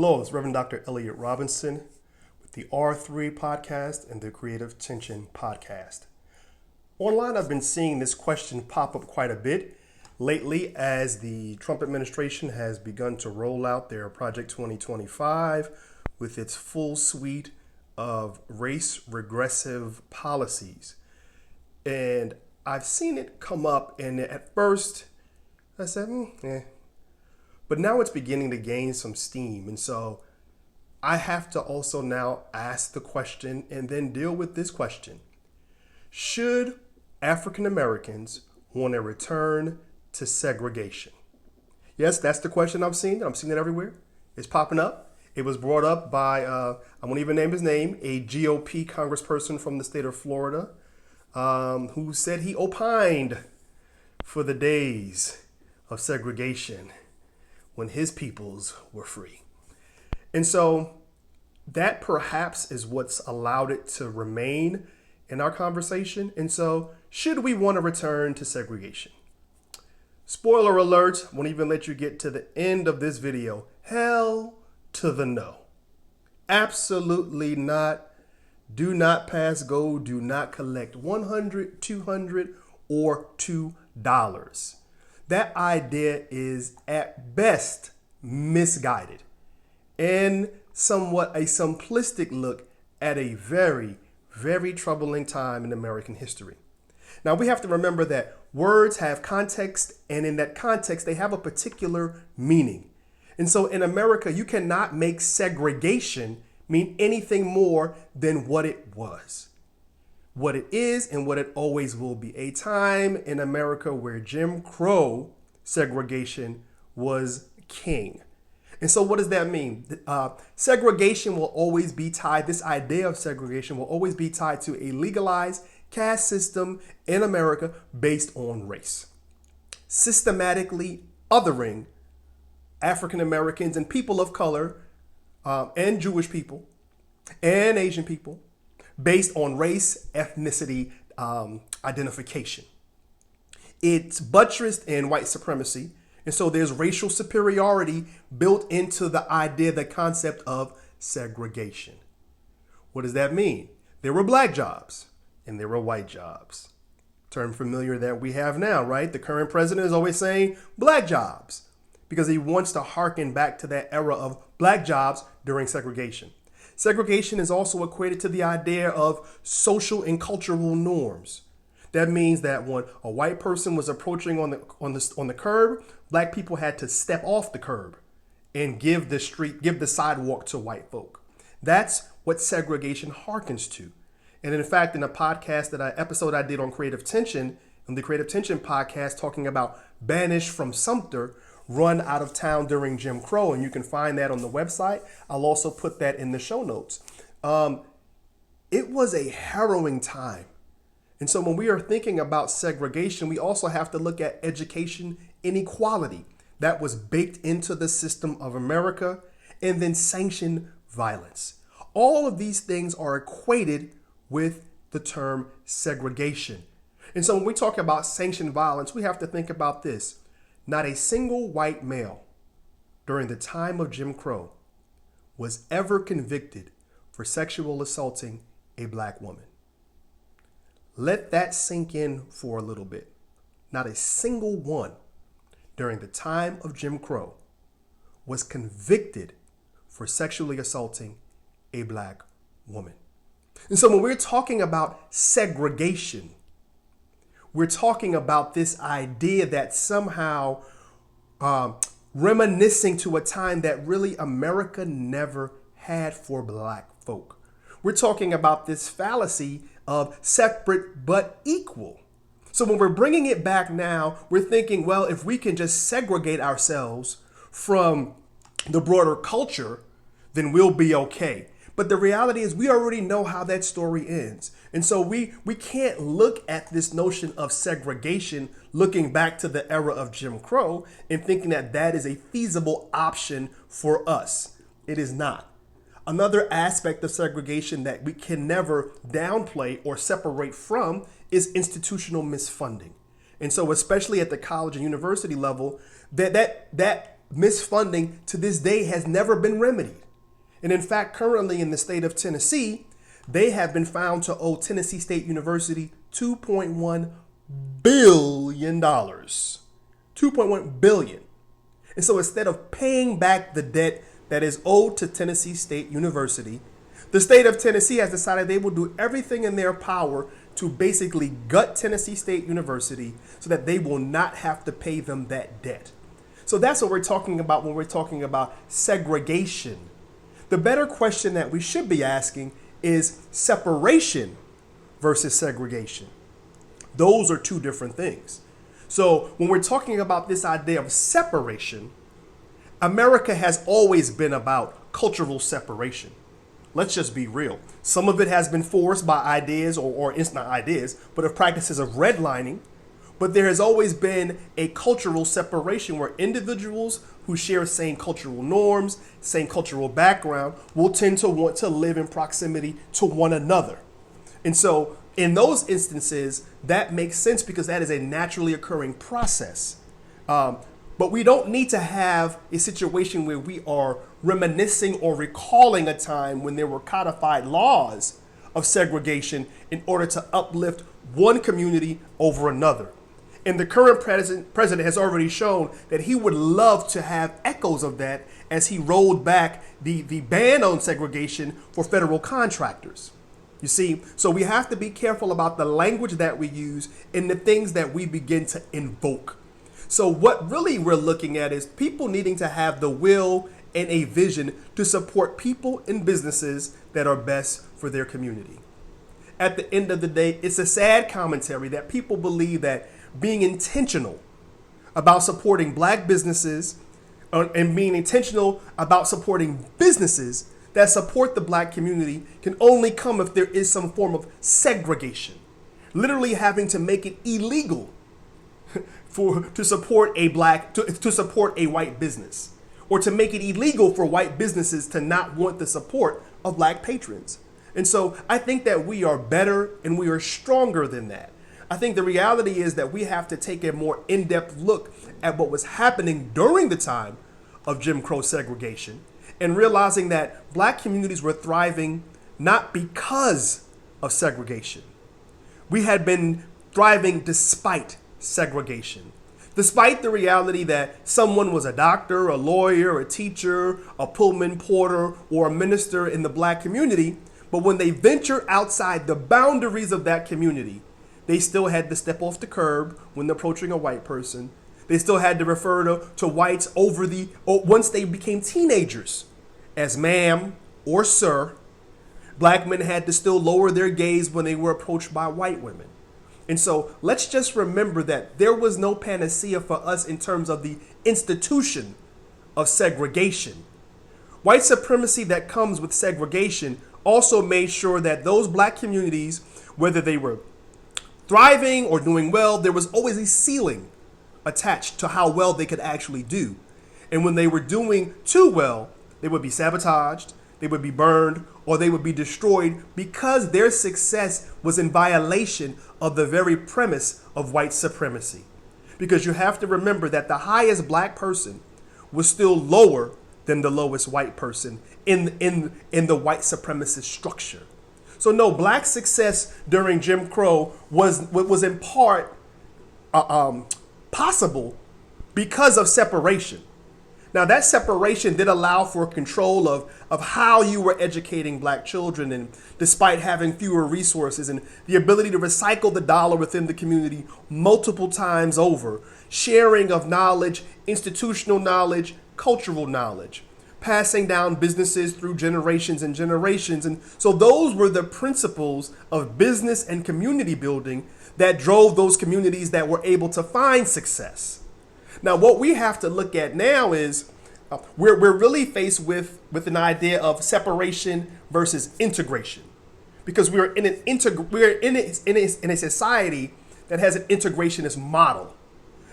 Hello, it's Reverend Dr. Elliot Robinson with the R3 podcast and the Creative Tension podcast. Online, I've been seeing this question pop up quite a bit lately as the Trump administration has begun to roll out their Project 2025 with its full suite of race regressive policies. And I've seen it come up, and at first I said, But now it's beginning to gain some steam. And so I have to also now ask the question and then deal with this question. Should African Americans want to return to segregation? Yes, that's the question I'm seeing. I'm seeing it everywhere. It's popping up. It was brought up by, I won't even name his name, a GOP congressperson from the state of Florida, who said he opined for the days of segregation when his peoples were free. And so that perhaps is what's allowed it to remain in our conversation. And so should we want to return to segregation? Spoiler alert, won't even let you get to the end of this video. Hell to the no. Absolutely not. Do not pass go. Do not collect $100, $200, or $2. That idea is at best misguided and somewhat a simplistic look at a very, very troubling time in American history. Now, we have to remember that words have context, and in that context, they have a particular meaning. And so in America, you cannot make segregation mean anything more than what it was. What it is and what it always will be. A time in America where Jim Crow segregation was king. And so what does that mean? Segregation will always be tied, this idea of segregation will always be tied to a legalized caste system in America based on race. Systematically othering African Americans and people of color and Jewish people and Asian people based on race, ethnicity, identification. It's buttressed in white supremacy. And so there's racial superiority built into the idea, the concept of segregation. What does that mean? There were black jobs and there were white jobs. Term familiar that we have now, right? The current president is always saying black jobs because he wants to harken back to that era of black jobs during segregation. Segregation is also equated to the idea of social and cultural norms. That means that when a white person was approaching on the curb, black people had to step off the curb and give the sidewalk to white folk. That's what segregation harkens to. And in fact, in a episode I did on Creative Tension, on the Creative Tension podcast, talking about banished from Sumter, run out of town during Jim Crow, and you can find that on the website. I'll also put that in the show notes. It was a harrowing time. And so when we are thinking about segregation, we also have to look at education inequality that was baked into the system of America, and then sanctioned violence. All of these things are equated with the term segregation. And so when we talk about sanctioned violence, we have to think about this. Not a single white male during the time of Jim Crow was ever convicted for sexual assaulting a black woman. Let that sink in for a little bit. Not a single one during the time of Jim Crow was convicted for sexually assaulting a black woman. And so when we're talking about segregation, we're talking about this idea that somehow reminiscing to a time that really America never had for black folk. We're talking about this fallacy of separate but equal. So when we're bringing it back now, we're thinking, well, if we can just segregate ourselves from the broader culture, then we'll be okay. But the reality is we already know how that story ends. And so we can't look at this notion of segregation looking back to the era of Jim Crow and thinking that that is a feasible option for us. It is not. Another aspect of segregation that we can never downplay or separate from is institutional misfunding. And so especially at the college and university level, that misfunding to this day has never been remedied. And in fact, currently in the state of Tennessee, they have been found to owe Tennessee State University $2.1 billion. $2.1 billion. And so instead of paying back the debt that is owed to Tennessee State University, the state of Tennessee has decided they will do everything in their power to basically gut Tennessee State University so that they will not have to pay them that debt. So that's what we're talking about when we're talking about segregation. The better question that we should be asking is separation versus segregation. Those are two different things. So when we're talking about this idea of separation, America has always been about cultural separation. Let's just be real. Some of it has been forced by ideas or it's not ideas, but of practices of redlining. But there has always been a cultural separation where individuals who share same cultural norms, same cultural background, will tend to want to live in proximity to one another. And so in those instances, that makes sense because that is a naturally occurring process. But we don't need to have a situation where we are reminiscing or recalling a time when there were codified laws of segregation in order to uplift one community over another. And the current president has already shown that he would love to have echoes of that as he rolled back the ban on segregation for federal contractors. You see, so we have to be careful about the language that we use and the things that we begin to invoke. So what really we're looking at is people needing to have the will and a vision to support people and businesses that are best for their community. At the end of the day, it's a sad commentary that people believe that being intentional about supporting Black businesses and being intentional about supporting businesses that support the Black community can only come if there is some form of segregation, literally having to make it illegal to support a white business, or to make it illegal for white businesses to not want the support of Black patrons. And so I think that we are better and we are stronger than that. I think the reality is that we have to take a more in-depth look at what was happening during the time of Jim Crow segregation and realizing that Black communities were thriving not because of segregation. We had been thriving despite segregation, despite the reality that someone was a doctor, a lawyer, a teacher, a Pullman porter, or a minister in the Black community. But when they venture outside the boundaries of that community, they still had to step off the curb when approaching a white person. They still had to refer to whites once they became teenagers as ma'am or sir. Black men had to still lower their gaze when they were approached by white women. And so let's just remember that there was no panacea for us in terms of the institution of segregation. White supremacy that comes with segregation also made sure that those Black communities, whether they were thriving or doing well, there was always a ceiling attached to how well they could actually do. And when they were doing too well, they would be sabotaged, they would be burned, or they would be destroyed because their success was in violation of the very premise of white supremacy. Because you have to remember that the highest Black person was still lower than the lowest white person in the white supremacist structure. So no, Black success during Jim Crow was in part possible because of separation. Now that separation did allow for control of how you were educating Black children, and despite having fewer resources and the ability to recycle the dollar within the community multiple times over, sharing of knowledge, institutional knowledge, cultural knowledge, passing down businesses through generations and generations. And so those were the principles of business and community building that drove those communities that were able to find success. Now, what we have to look at now is we're really faced with an idea of separation versus integration, because we're in a society that has an integrationist model.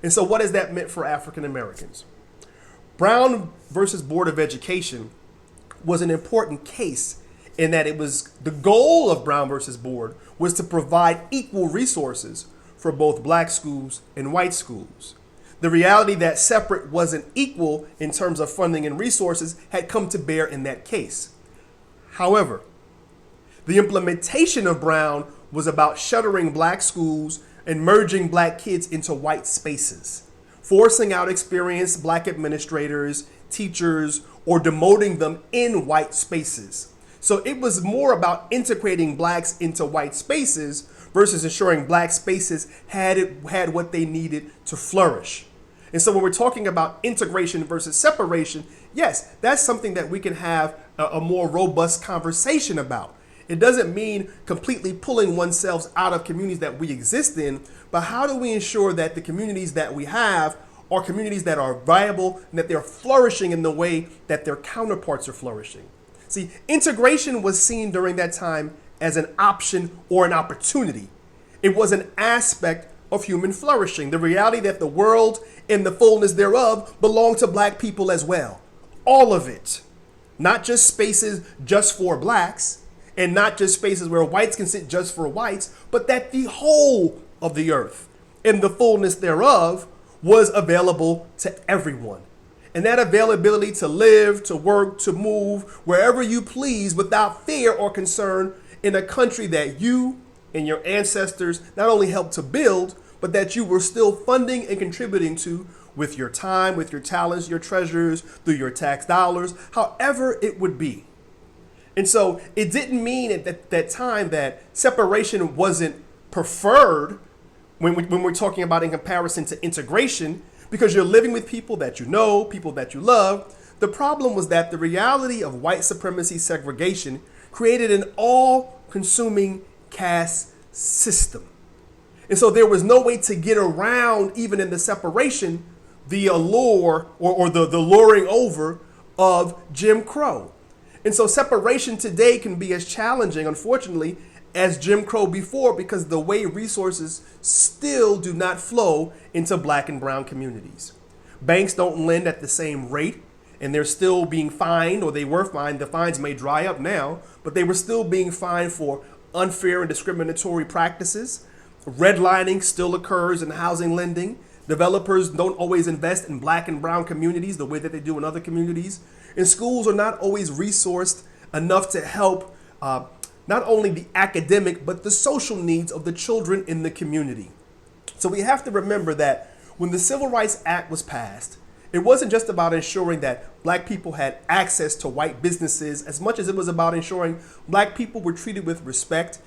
And so what has that meant for African Americans? Brown versus Board of Education was an important case in that it was the goal of Brown versus Board was to provide equal resources for both Black schools and white schools. The reality that separate wasn't equal in terms of funding and resources had come to bear in that case. However, the implementation of Brown was about shuttering black schools and merging black kids into white spaces, forcing out experienced black administrators, teachers, or demoting them in white spaces. So it was more about integrating blacks into white spaces versus ensuring black spaces had what they needed to flourish. And so when we're talking about integration versus separation, yes, that's something that we can have a more robust conversation about. It doesn't mean completely pulling oneself out of communities that we exist in, but how do we ensure that the communities that we have are communities that are viable and that they're flourishing in the way that their counterparts are flourishing? See, integration was seen during that time as an option or an opportunity. It was an aspect of human flourishing, the reality that the world and the fullness thereof belong to black people as well. All of it. Not just spaces just for blacks, and not just spaces where whites can sit just for whites, but that the whole of the earth and the fullness thereof was available to everyone. And that availability to live, to work, to move wherever you please without fear or concern in a country that you and your ancestors not only helped to build, but that you were still funding and contributing to with your time, with your talents, your treasures, through your tax dollars, however it would be. And so it didn't mean at that time that separation wasn't preferred when we're talking about in comparison to integration, because you're living with people that you know, people that you love. The problem was that the reality of white supremacy segregation created an all-consuming caste system. And so there was no way to get around, even in the separation, the allure or the luring over of Jim Crow. And so separation today can be as challenging, unfortunately, as Jim Crow before, because the way resources still do not flow into black and brown communities. Banks don't lend at the same rate, and they're still being fined, or they were fined. The fines may dry up now, but they were still being fined for unfair and discriminatory practices. Redlining still occurs in housing lending. Developers don't always invest in black and brown communities the way that they do in other communities. And schools are not always resourced enough to help not only the academic, but the social needs of the children in the community. So we have to remember that when the Civil Rights Act was passed, it wasn't just about ensuring that black people had access to white businesses as much as it was about ensuring black people were treated with respect,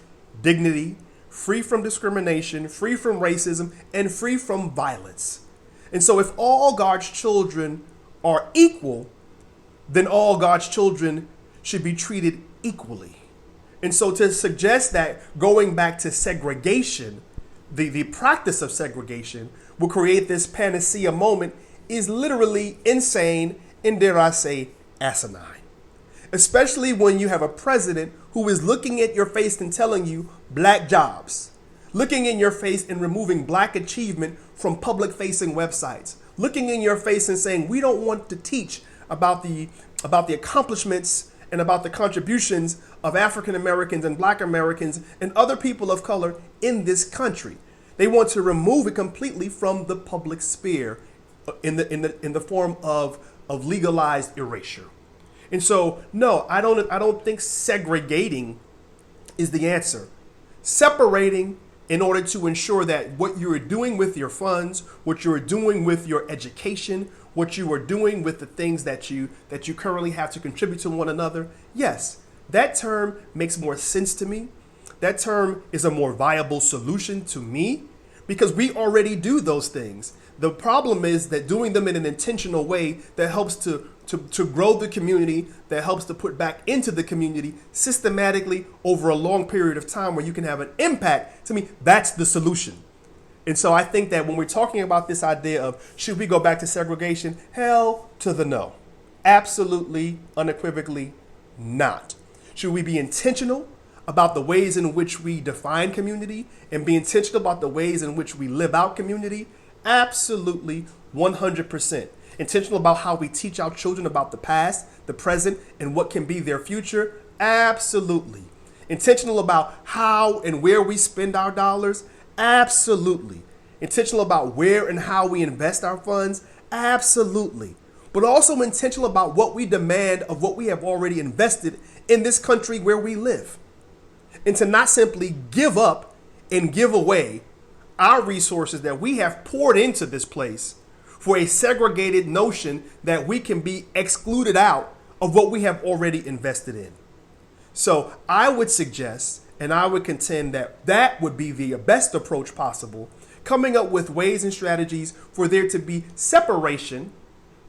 dignity, free from discrimination, free from racism, and free from violence. And so if all God's children are equal, then all God's children should be treated equally. And so to suggest that going back to segregation, the practice of segregation, will create this panacea moment is literally insane and, dare I say, asinine. Especially when you have a president who is looking at your face and telling you black jobs, looking in your face and removing black achievement from public-facing websites, looking in your face and saying, we don't want to teach about the accomplishments and about the contributions of African Americans and black Americans and other people of color in this country. They want to remove it completely from the public sphere in the form of legalized erasure. And so, no, I don't think segregating is the answer. Separating in order to ensure that what you are doing with your funds, what you are doing with your education, what you are doing with the things that you currently have to contribute to one another, yes, that term makes more sense to me. That term is a more viable solution to me because we already do those things. The problem is that doing them in an intentional way that helps to grow the community, that helps to put back into the community systematically over a long period of time where you can have an impact, to me, that's the solution. And so I think that when we're talking about this idea of should we go back to segregation, hell to the no. Absolutely, unequivocally not. Should we be intentional about the ways in which we define community and be intentional about the ways in which we live out community? Absolutely, 100%. Intentional about how we teach our children about the past, the present, and what can be their future? Absolutely. Intentional about how and where we spend our dollars? Absolutely. Intentional about where and how we invest our funds? Absolutely. But also intentional about what we demand of what we have already invested in this country where we live. And to not simply give up and give away our resources that we have poured into this place for a segregated notion that we can be excluded out of what we have already invested in. So I would suggest, and I would contend that that would be the best approach possible, coming up with ways and strategies for there to be separation,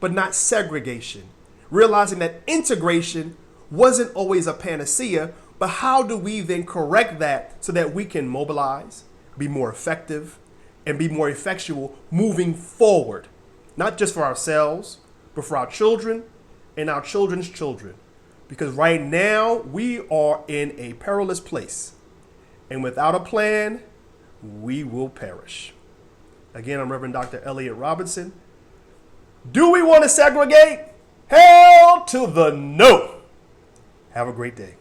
but not segregation. Realizing that integration wasn't always a panacea, but how do we then correct that so that we can mobilize, be more effective, and be more effectual moving forward, not just for ourselves, but for our children and our children's children. Because right now we are in a perilous place, and without a plan, we will perish. Again, I'm Reverend Dr. Elliot Robinson. Do we want to segregate? Hell to the no. Have a great day.